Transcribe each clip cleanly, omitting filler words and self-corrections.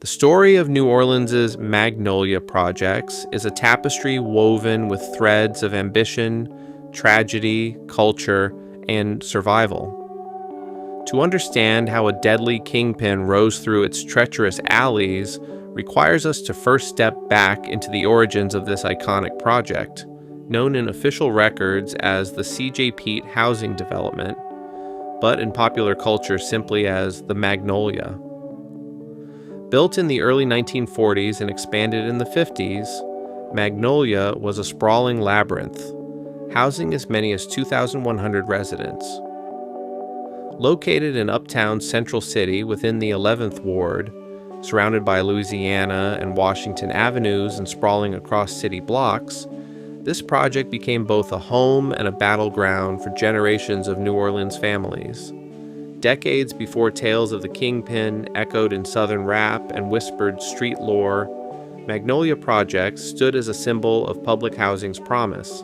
The story of New Orleans' Magnolia Projects is a tapestry woven with threads of ambition, tragedy, culture, and survival. To understand how a deadly kingpin rose through its treacherous alleys requires us to first step back into the origins of this iconic project, known in official records as the C.J. Pete housing development, but in popular culture simply as the Magnolia. Built in the early 1940s and expanded in the 50s, Magnolia was a sprawling labyrinth, housing as many as 2,100 residents. Located in uptown Central City within the 11th Ward, surrounded by Louisiana and Washington avenues and sprawling across city blocks, this project became both a home and a battleground for generations of New Orleans families. Decades before tales of the Kingpin echoed in Southern rap and whispered street lore, Magnolia Projects stood as a symbol of public housing's promise.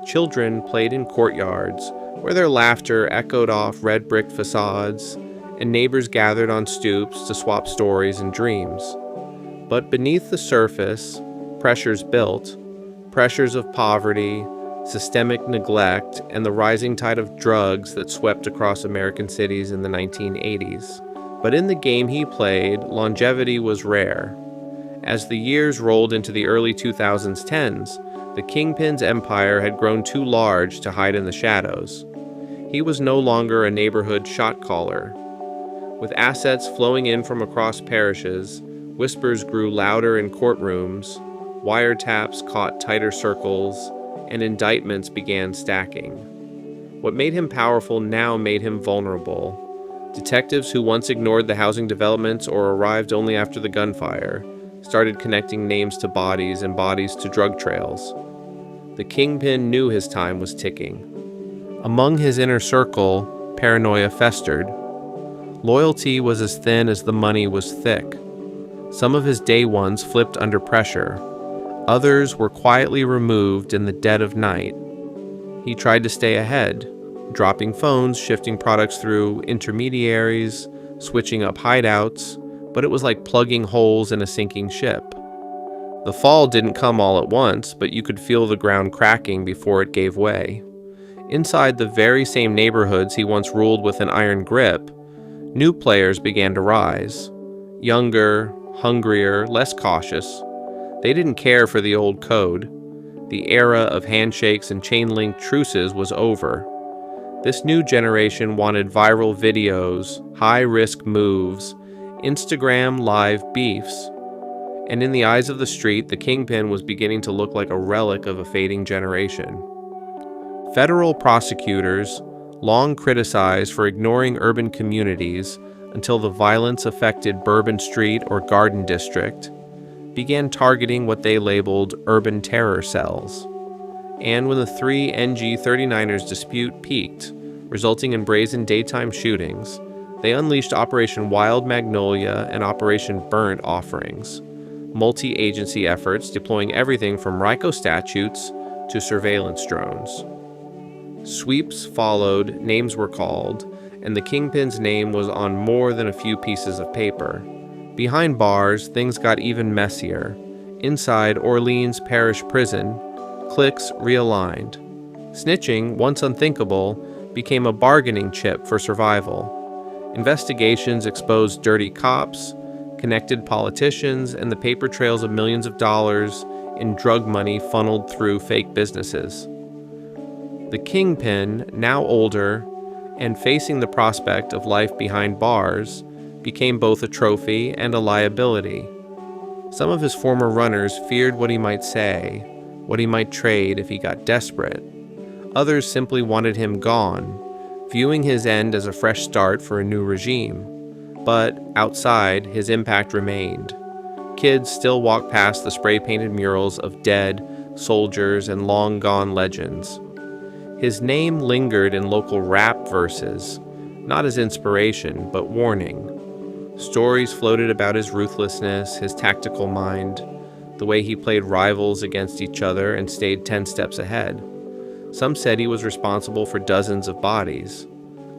Children played in courtyards, where their laughter echoed off red brick facades, and neighbors gathered on stoops to swap stories and dreams. But beneath the surface, pressures built, pressures of poverty, systemic neglect, and the rising tide of drugs that swept across American cities in the 1980s. But in the game he played, longevity was rare. As the years rolled into the early 2010s, the Kingpin's empire had grown too large to hide in the shadows. He was no longer a neighborhood shot caller. With assets flowing in from across parishes, whispers grew louder in courtrooms, wiretaps caught tighter circles, and indictments began stacking. What made him powerful now made him vulnerable. Detectives who once ignored the housing developments or arrived only after the gunfire started connecting names to bodies and bodies to drug trails. The Kingpin knew his time was ticking. Among his inner circle, paranoia festered. Loyalty was as thin as the money was thick. Some of his day ones flipped under pressure. Others were quietly removed in the dead of night. He tried to stay ahead, dropping phones, shifting products through intermediaries, switching up hideouts, but it was like plugging holes in a sinking ship. The fall didn't come all at once, but you could feel the ground cracking before it gave way. Inside the very same neighborhoods he once ruled with an iron grip, new players began to rise. Younger, hungrier, less cautious. They didn't care for the old code. The era of handshakes and chain-link truces was over. This new generation wanted viral videos, high-risk moves, Instagram live beefs. And in the eyes of the street, the Kingpin was beginning to look like a relic of a fading generation. Federal prosecutors, long criticized for ignoring urban communities until the violence affected Bourbon Street or Garden District, began targeting what they labeled urban terror cells. And when the three NG-39ers dispute peaked, resulting in brazen daytime shootings, they unleashed Operation Wild Magnolia and Operation Burnt offerings, multi-agency efforts deploying everything from RICO statutes to surveillance drones. Sweeps followed, names were called, and the Kingpin's name was on more than a few pieces of paper. Behind bars, things got even messier. Inside Orleans Parish Prison, cliques realigned. Snitching, once unthinkable, became a bargaining chip for survival. Investigations exposed dirty cops, connected politicians, and the paper trails of millions of dollars in drug money funneled through fake businesses. The Kingpin, now older, and facing the prospect of life behind bars, became both a trophy and a liability. Some of his former runners feared what he might say, what he might trade if he got desperate. Others simply wanted him gone, viewing his end as a fresh start for a new regime. But outside, his impact remained. Kids still walked past the spray-painted murals of dead, soldiers, and long-gone legends. His name lingered in local rap verses, not as inspiration, but warning. Stories floated about his ruthlessness, his tactical mind, the way he played rivals against each other and stayed 10 steps ahead. Some said he was responsible for dozens of bodies.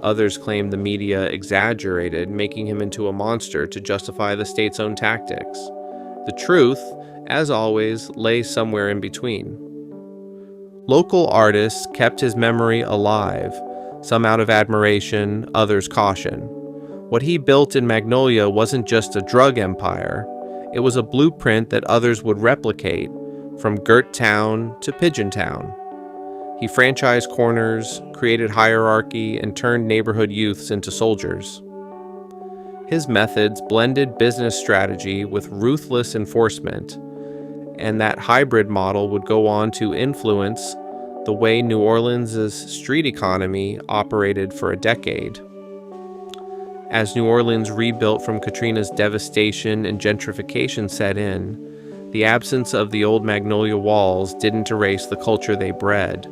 Others claim the media exaggerated, making him into a monster to justify the state's own tactics. The truth, as always, lay somewhere in between. Local artists kept his memory alive, some out of admiration, others caution. What he built in Magnolia wasn't just a drug empire, it was a blueprint that others would replicate, from Girt Town to Pigeon Town. He franchised corners, created hierarchy, and turned neighborhood youths into soldiers. His methods blended business strategy with ruthless enforcement, and that hybrid model would go on to influence the way New Orleans' street economy operated for a decade. As New Orleans rebuilt from Katrina's devastation and gentrification set in, the absence of the old Magnolia walls didn't erase the culture they bred.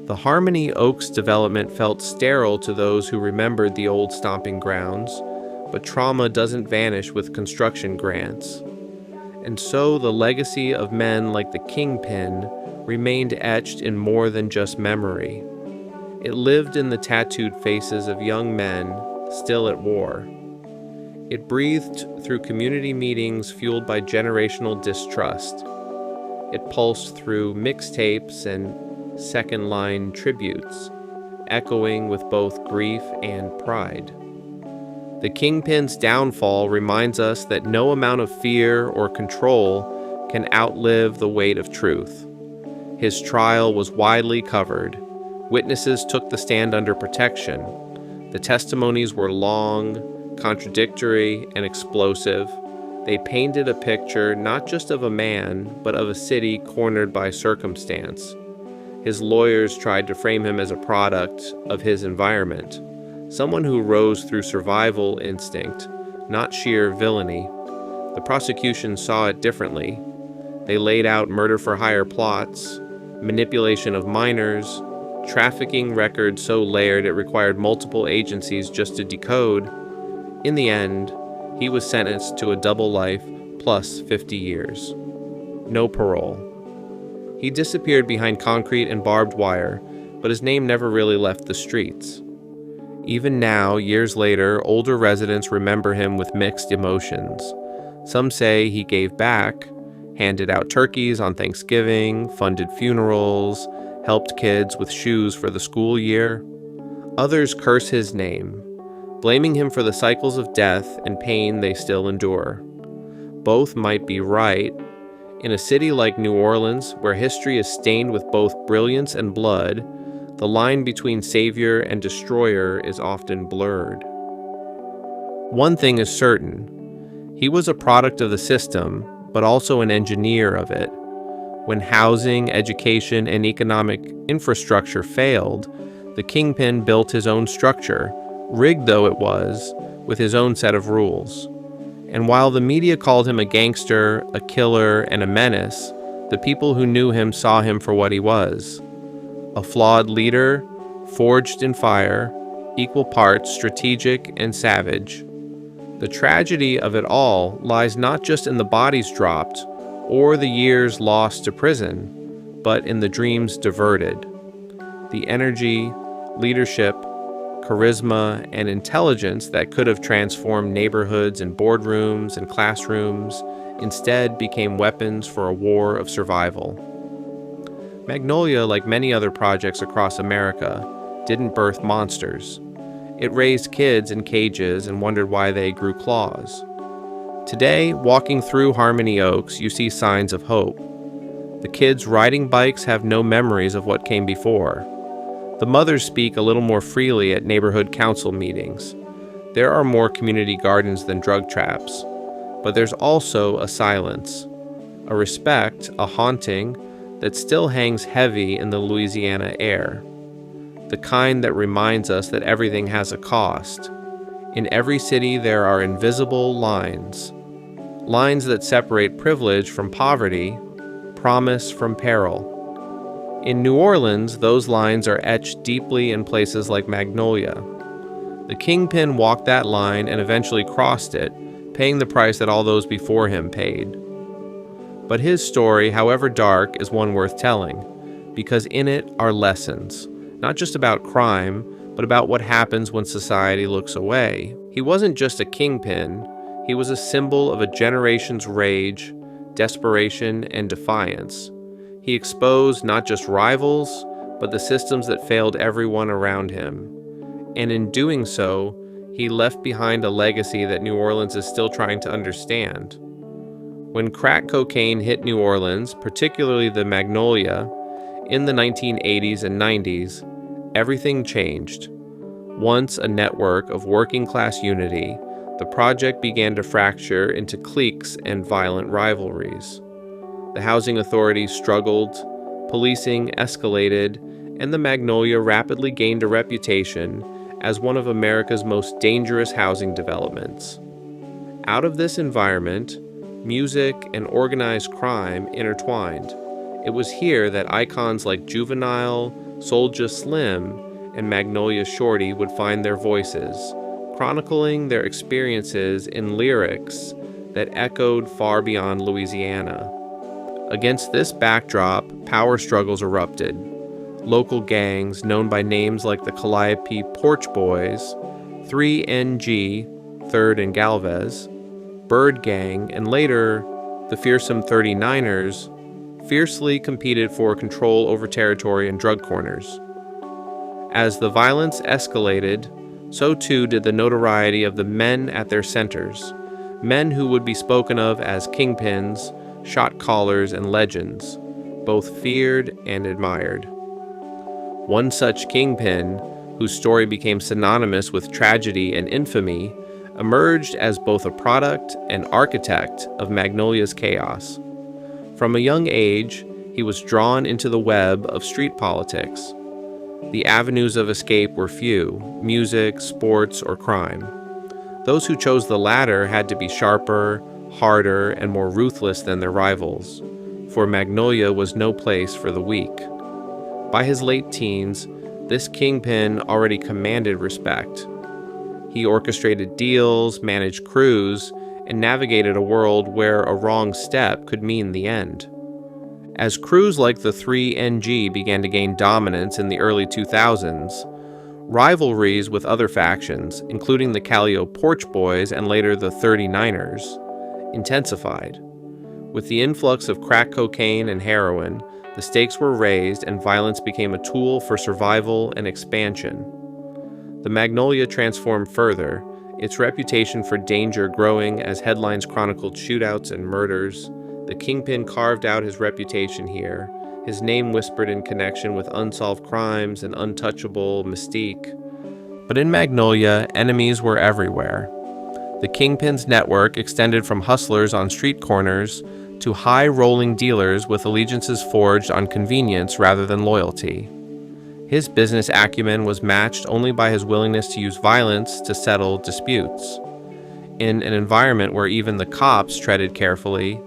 The Harmony Oaks development felt sterile to those who remembered the old stomping grounds, but trauma doesn't vanish with construction grants. And so the legacy of men like the Kingpin remained etched in more than just memory. It lived in the tattooed faces of young men still at war. It breathed through community meetings fueled by generational distrust. It pulsed through mixtapes and second-line tributes, echoing with both grief and pride. The Kingpin's downfall reminds us that no amount of fear or control can outlive the weight of truth. His trial was widely covered. Witnesses took the stand under protection. The testimonies were long, contradictory, and explosive. They painted a picture not just of a man, but of a city cornered by circumstance. His lawyers tried to frame him as a product of his environment, someone who rose through survival instinct, not sheer villainy. The prosecution saw it differently. They laid out murder-for-hire plots, manipulation of minors, trafficking records so layered it required multiple agencies just to decode. In the end, he was sentenced to a double life plus 50 years. No parole. He disappeared behind concrete and barbed wire, but his name never really left the streets. Even now, years later, older residents remember him with mixed emotions. Some say he gave back, handed out turkeys on Thanksgiving, funded funerals, helped kids with shoes for the school year. Others curse his name, blaming him for the cycles of death and pain they still endure. Both might be right. In a city like New Orleans, where history is stained with both brilliance and blood, the line between savior and destroyer is often blurred. One thing is certain. He was a product of the system, but also an engineer of it. When housing, education, and economic infrastructure failed, the Kingpin built his own structure, rigged though it was, with his own set of rules. And while the media called him a gangster, a killer, and a menace, the people who knew him saw him for what he was. A flawed leader, forged in fire, equal parts strategic and savage. The tragedy of it all lies not just in the bodies dropped, or the years lost to prison, but in the dreams diverted. The energy, leadership, charisma, and intelligence that could have transformed neighborhoods and boardrooms and classrooms instead became weapons for a war of survival. Magnolia, like many other projects across America, didn't birth monsters. It raised kids in cages and wondered why they grew claws. Today, walking through Harmony Oaks, you see signs of hope. The kids riding bikes have no memories of what came before. The mothers speak a little more freely at neighborhood council meetings. There are more community gardens than drug traps, but there's also a silence, a respect, a haunting that still hangs heavy in the Louisiana air. The kind that reminds us that everything has a cost. In every city there are invisible lines. Lines that separate privilege from poverty, promise from peril. In New Orleans, those lines are etched deeply in places like Magnolia. The Kingpin walked that line and eventually crossed it, paying the price that all those before him paid. But his story, however dark, is one worth telling, because in it are lessons, not just about crime, but about what happens when society looks away. He wasn't just a kingpin, he was a symbol of a generation's rage, desperation, and defiance. He exposed not just rivals, but the systems that failed everyone around him. And in doing so, he left behind a legacy that New Orleans is still trying to understand. When crack cocaine hit New Orleans, particularly the Magnolia, in the 1980s and 90s, everything changed. Once a network of working-class unity, the project began to fracture into cliques and violent rivalries. The housing authorities struggled, policing escalated, and the Magnolia rapidly gained a reputation as one of America's most dangerous housing developments. Out of this environment, music and organized crime intertwined. It was here that icons like Juvenile, Soulja Slim, and Magnolia Shorty would find their voices, chronicling their experiences in lyrics that echoed far beyond Louisiana. Against this backdrop, power struggles erupted. Local gangs known by names like the Calliope Porch Boys, 3NG, 3rd and Galvez, Bird Gang, and later the fearsome 39ers, fiercely competed for control over territory and drug corners. As the violence escalated, so too did the notoriety of the men at their centers, men who would be spoken of as kingpins, shot callers, and legends, both feared and admired. One such kingpin, whose story became synonymous with tragedy and infamy, emerged as both a product and architect of Magnolia's chaos. From a young age, he was drawn into the web of street politics. The avenues of escape were few: music, sports, or crime. Those who chose the latter had to be sharper, harder, and more ruthless than their rivals, for Magnolia was no place for the weak. By his late teens, this kingpin already commanded respect. He orchestrated deals, managed crews, and navigated a world where a wrong step could mean the end. As crews like the 3NG began to gain dominance in the early 2000s, rivalries with other factions, including the Calliope Porch Boys and later the 39ers, intensified. With the influx of crack cocaine and heroin, the stakes were raised and violence became a tool for survival and expansion. The Magnolia transformed further, its reputation for danger growing as headlines chronicled shootouts and murders. The kingpin carved out his reputation here, his name whispered in connection with unsolved crimes and untouchable mystique. But in Magnolia, enemies were everywhere. The kingpin's network extended from hustlers on street corners to high-rolling dealers with allegiances forged on convenience rather than loyalty. His business acumen was matched only by his willingness to use violence to settle disputes. In an environment where even the cops treaded carefully,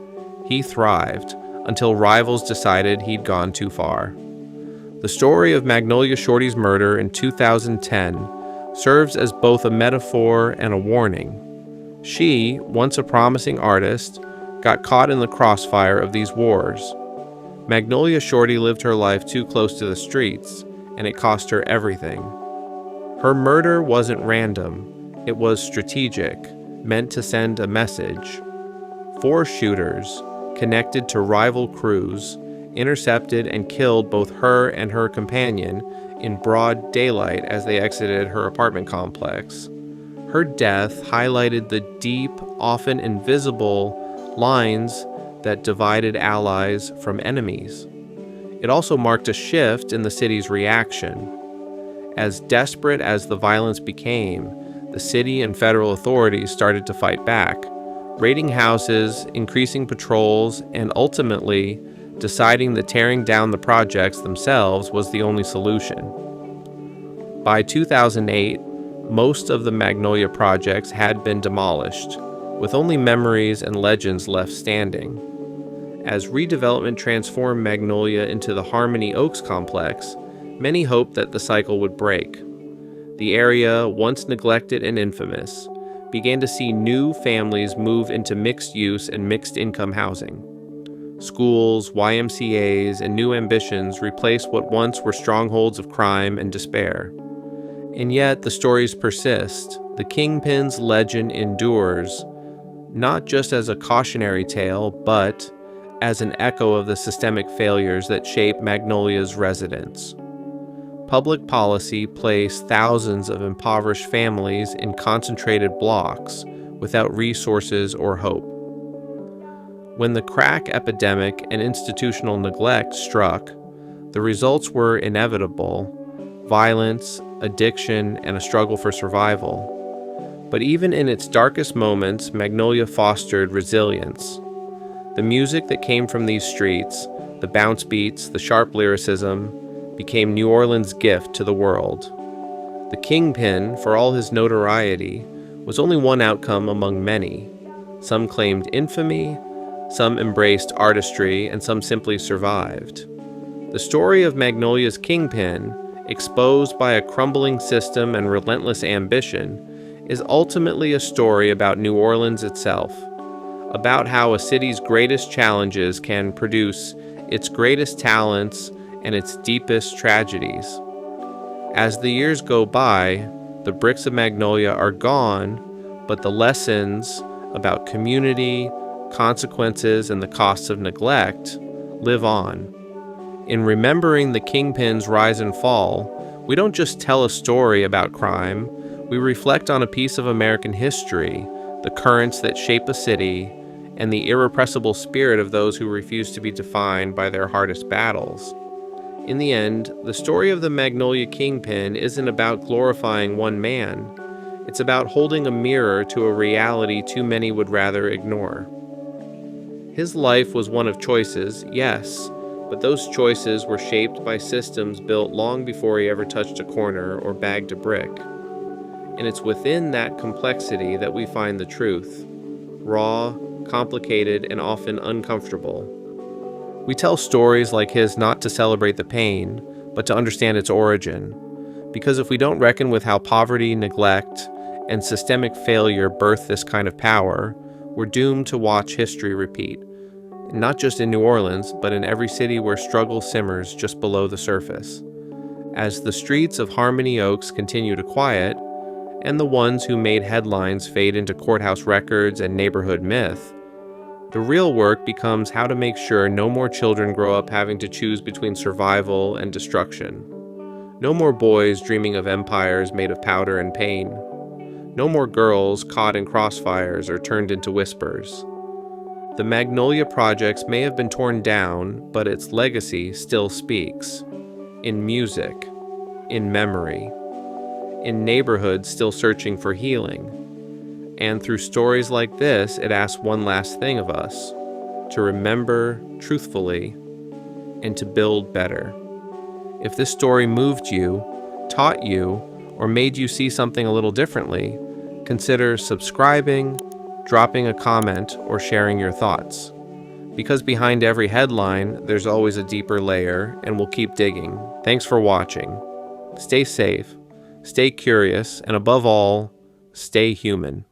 he thrived until rivals decided he'd gone too far. The story of Magnolia Shorty's murder in 2010 serves as both a metaphor and a warning. She, once a promising artist, got caught in the crossfire of these wars. Magnolia Shorty lived her life too close to the streets, and it cost her everything. Her murder wasn't random, it was strategic, meant to send a message. 4 shooters, connected to rival crews, intercepted and killed both her and her companion in broad daylight as they exited her apartment complex. Her death highlighted the deep, often invisible lines that divided allies from enemies. It also marked a shift in the city's reaction. As desperate as the violence became, the city and federal authorities started to fight back, raiding houses, increasing patrols, and ultimately deciding that tearing down the projects themselves was the only solution. By 2008, most of the Magnolia projects had been demolished, with only memories and legends left standing. As redevelopment transformed Magnolia into the Harmony Oaks complex, many hoped that the cycle would break. The area, once neglected and infamous, began to see new families move into mixed-use and mixed-income housing. Schools, YMCAs, and new ambitions replaced what once were strongholds of crime and despair. And yet, the stories persist. The Kingpin's legend endures, not just as a cautionary tale, but as an echo of the systemic failures that shape Magnolia's residents. Public policy placed thousands of impoverished families in concentrated blocks without resources or hope. When the crack epidemic and institutional neglect struck, the results were inevitable: violence, addiction, and a struggle for survival. But even in its darkest moments, Magnolia fostered resilience. The music that came from these streets, the bounce beats, the sharp lyricism, became New Orleans' gift to the world. The Kingpin, for all his notoriety, was only one outcome among many. Some claimed infamy, some embraced artistry, and some simply survived. The story of Magnolia's Kingpin, exposed by a crumbling system and relentless ambition, is ultimately a story about New Orleans itself, about how a city's greatest challenges can produce its greatest talents and its deepest tragedies. As the years go by, the bricks of Magnolia are gone, but the lessons about community, consequences, and the costs of neglect live on. In remembering the Kingpin's rise and fall, we don't just tell a story about crime, we reflect on a piece of American history, the currents that shape a city, and the irrepressible spirit of those who refuse to be defined by their hardest battles. In the end, the story of the Magnolia Kingpin isn't about glorifying one man. It's about holding a mirror to a reality too many would rather ignore. His life was one of choices, yes, but those choices were shaped by systems built long before he ever touched a corner or bagged a brick. And it's within that complexity that we find the truth, raw, complicated, and often uncomfortable. We tell stories like his not to celebrate the pain, but to understand its origin. Because if we don't reckon with how poverty, neglect, and systemic failure birth this kind of power, we're doomed to watch history repeat. Not just in New Orleans, but in every city where struggle simmers just below the surface. As the streets of Harmony Oaks continue to quiet, and the ones who made headlines fade into courthouse records and neighborhood myth, the real work becomes how to make sure no more children grow up having to choose between survival and destruction. No more boys dreaming of empires made of powder and pain. No more girls caught in crossfires or turned into whispers. The Magnolia Projects may have been torn down, but its legacy still speaks. In music, in memory, in neighborhoods still searching for healing. And through stories like this, it asks one last thing of us: to remember truthfully and to build better. If this story moved you, taught you, or made you see something a little differently, consider subscribing, dropping a comment, or sharing your thoughts. Because behind every headline, there's always a deeper layer, and we'll keep digging. Thanks for watching. Stay safe, stay curious, and above all, stay human.